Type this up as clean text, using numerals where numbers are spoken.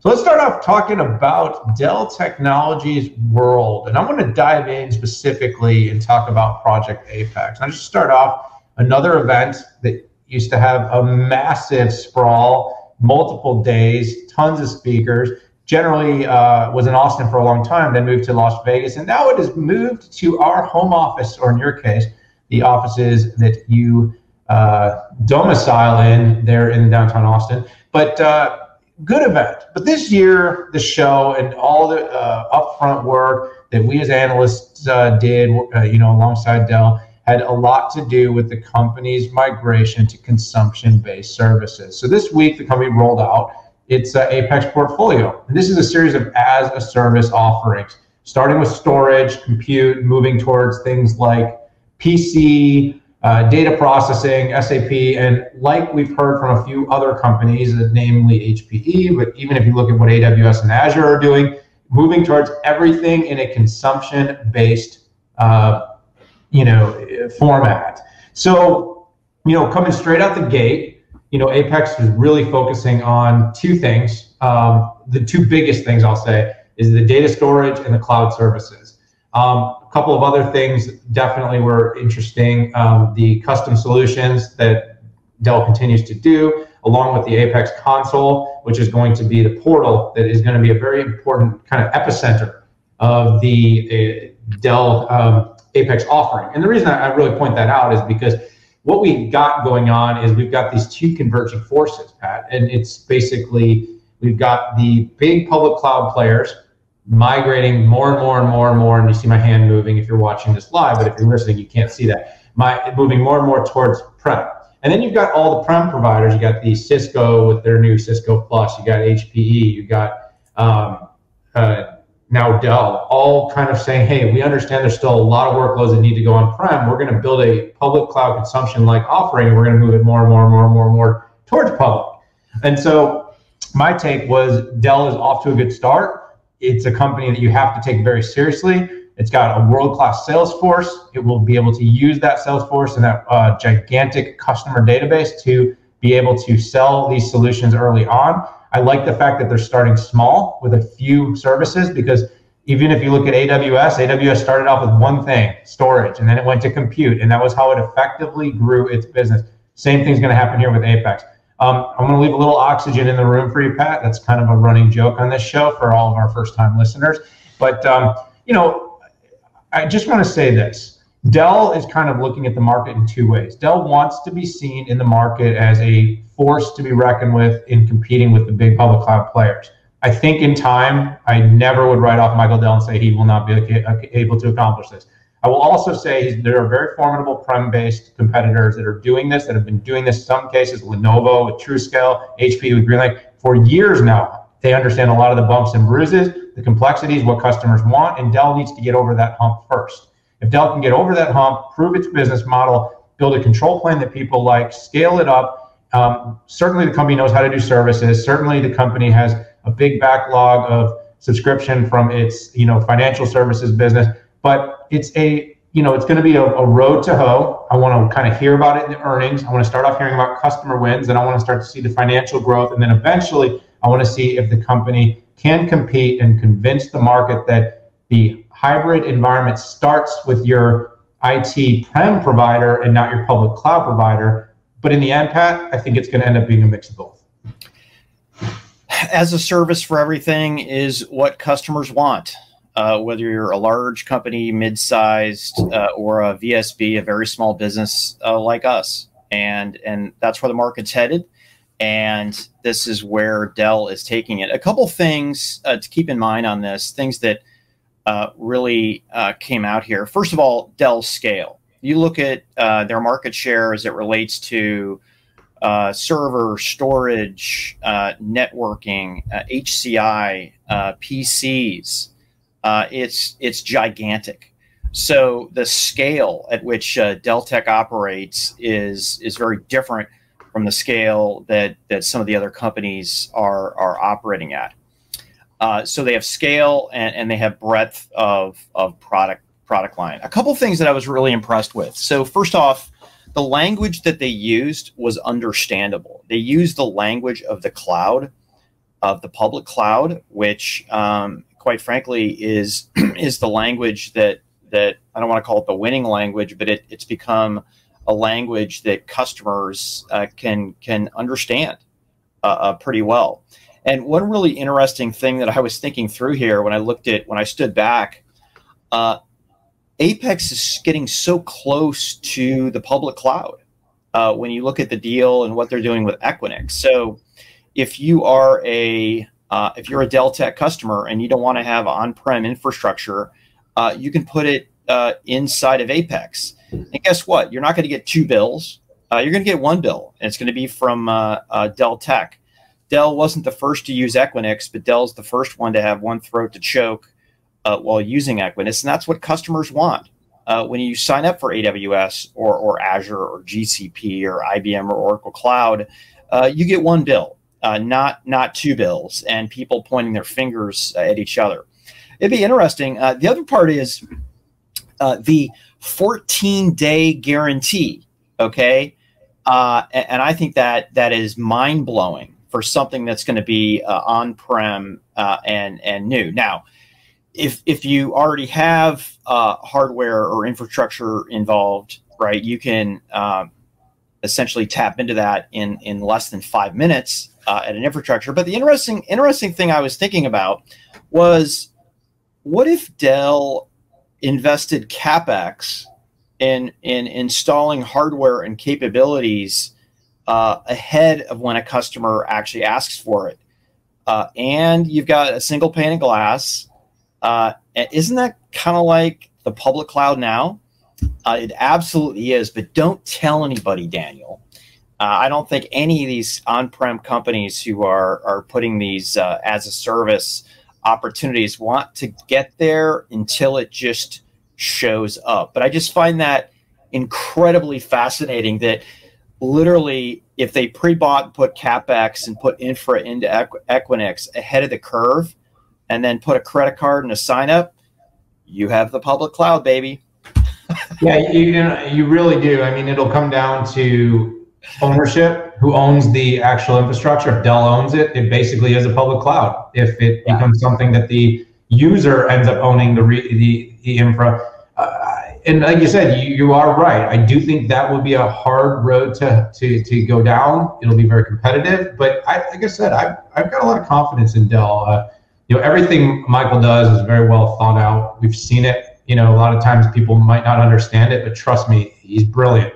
So let's start off talking about Dell Technologies World. And I'm going to dive in specifically and talk about Project Apex. And I just start off another event that used to have a massive sprawl, multiple days, tons of speakers. Generally was in Austin for a long time, then moved to Las Vegas. And now it has moved to our home office, or in your case, the offices that you domicile in there in downtown Austin. But good event. But this year, the show and all the upfront work that we as analysts did, alongside Dell, had a lot to do with the company's migration to consumption-based services. So this week, the company rolled out its Apex portfolio. And this is a series of as-a-service offerings, starting with storage, compute, moving towards things like PC, data processing, SAP, and like we've heard from a few other companies, namely HPE, but even if you look at what AWS and Azure are doing, moving towards everything in a consumption-based format. So, coming straight out the gate, Apex was really focusing on two things. The two biggest things I'll say is the data storage and the cloud services. A couple of other things definitely were interesting. The custom solutions that Dell continues to do, along with the Apex console, which is going to be the portal that is going to be a very important kind of epicenter of the Dell Apex offering. And the reason I really point that out is because what we've got going on is we've got these two converging forces, Pat, and it's basically we've got the big public cloud players migrating more and more and more and more, and you see my hand moving if you're watching this live, but if you're listening, you can't see that. Moving more and more towards prem. And then you've got all the prem providers. You got the Cisco with their new Cisco Plus. You got HPE. You got now Dell, all kind of saying, hey, we understand there's still a lot of workloads that need to go on-prem. We're going to build a public cloud consumption-like offering. We're going to move it more and more and more and more and more towards public. And so my take was Dell is off to a good start. It's a company that you have to take very seriously. It's got a world-class sales force. It will be able to use that sales force and that gigantic customer database to be able to sell these solutions early on. I like the fact that they're starting small with a few services, because even if you look at AWS started off with one thing, storage, and then it went to compute, and that was how it effectively grew its business. Same thing's going to happen here with Apex. I'm going to leave a little oxygen in the room for you, Pat. That's kind of a running joke on this show for all of our first-time listeners. But, I just want to say this. Dell is kind of looking at the market in two ways. Dell wants to be seen in the market as a force to be reckoned with in competing with the big public cloud players. I think in time, I never would write off Michael Dell and say he will not be able to accomplish this. I will also say there are very formidable prem-based competitors that are doing this, that have been doing this in some cases, Lenovo with TrueScale, HP with GreenLake, for years now. They understand a lot of the bumps and bruises, the complexities, what customers want, and Dell needs to get over that hump first. If Dell can get over that hump, prove its business model, build a control plane that people like, scale it up, certainly the company knows how to do services. Certainly the company has a big backlog of subscription from its financial services business, but it's it's going to be a road to hoe. I want to kind of hear about it in the earnings. I want to start off hearing about customer wins, and I want to start to see the financial growth, and then eventually I want to see if the company can compete and convince the market that the hybrid environment starts with your IT prem provider and not your public cloud provider. But in the end, Pat, I think it's going to end up being a mix of both. As a service for everything is what customers want, whether you're a large company, mid-sized, or a VSB, a very small business like us. And that's where the market's headed. And this is where Dell is taking it. A couple things to keep in mind on this, things that really came out here. First of all, Dell's scale. You look at their market share as it relates to server, storage, networking, HCI, PCs. It's gigantic. So the scale at which Dell Tech operates is very different from the scale that some of the other companies are operating at. So they have scale and they have breadth of product line. A couple things that I was really impressed with. So first off, the language that they used was understandable. They used the language of the cloud of the public cloud, which quite frankly is is the language that I don't want to call it the winning language, but it's become a language that customers can understand pretty well. And one really interesting thing that I was thinking through here when I stood back, Apex is getting so close to the public cloud when you look at the deal and what they're doing with Equinix. So if you are if you're a Dell Tech customer and you don't want to have on-prem infrastructure, you can put it inside of Apex. And guess what? You're not going to get two bills. You're going to get one bill, and it's going to be from Dell Tech. Dell wasn't the first to use Equinix, but Dell's the first one to have one throat to choke while using Equinix, and that's what customers want. When you sign up for AWS or Azure or GCP or IBM or Oracle Cloud, you get one bill, not two bills, and people pointing their fingers at each other. It'd be interesting. The other part is the 14-day guarantee. Okay, and I think that is mind-blowing for something that's going to be on-prem and new. Now, if you already have hardware or infrastructure involved, right, you can essentially tap into that in less than 5 minutes at an infrastructure. But the interesting thing I was thinking about was, what if Dell invested CapEx in installing hardware and capabilities ahead of when a customer actually asks for it? And you've got a single pane of glass. Isn't that kind of like the public cloud now? It absolutely is, but don't tell anybody, Daniel. I don't think any of these on-prem companies who are putting these as a service opportunities want to get there until it just shows up. But I just find that incredibly fascinating that literally if they pre-bought and put CapEx and put infra into Equinix ahead of the curve and then put a credit card and a sign up, you have the public cloud, baby. Yeah, you really do. I mean, it'll come down to ownership. Who owns the actual infrastructure? If Dell owns it, it basically is a public cloud. If it becomes something that the user ends up owning the infra, and like you said, you are right. I do think that will be a hard road to go down. It'll be very competitive, but like I said, I've got a lot of confidence in Dell. Everything Michael does is very well thought out. We've seen it. A lot of times people might not understand it, but trust me, he's brilliant.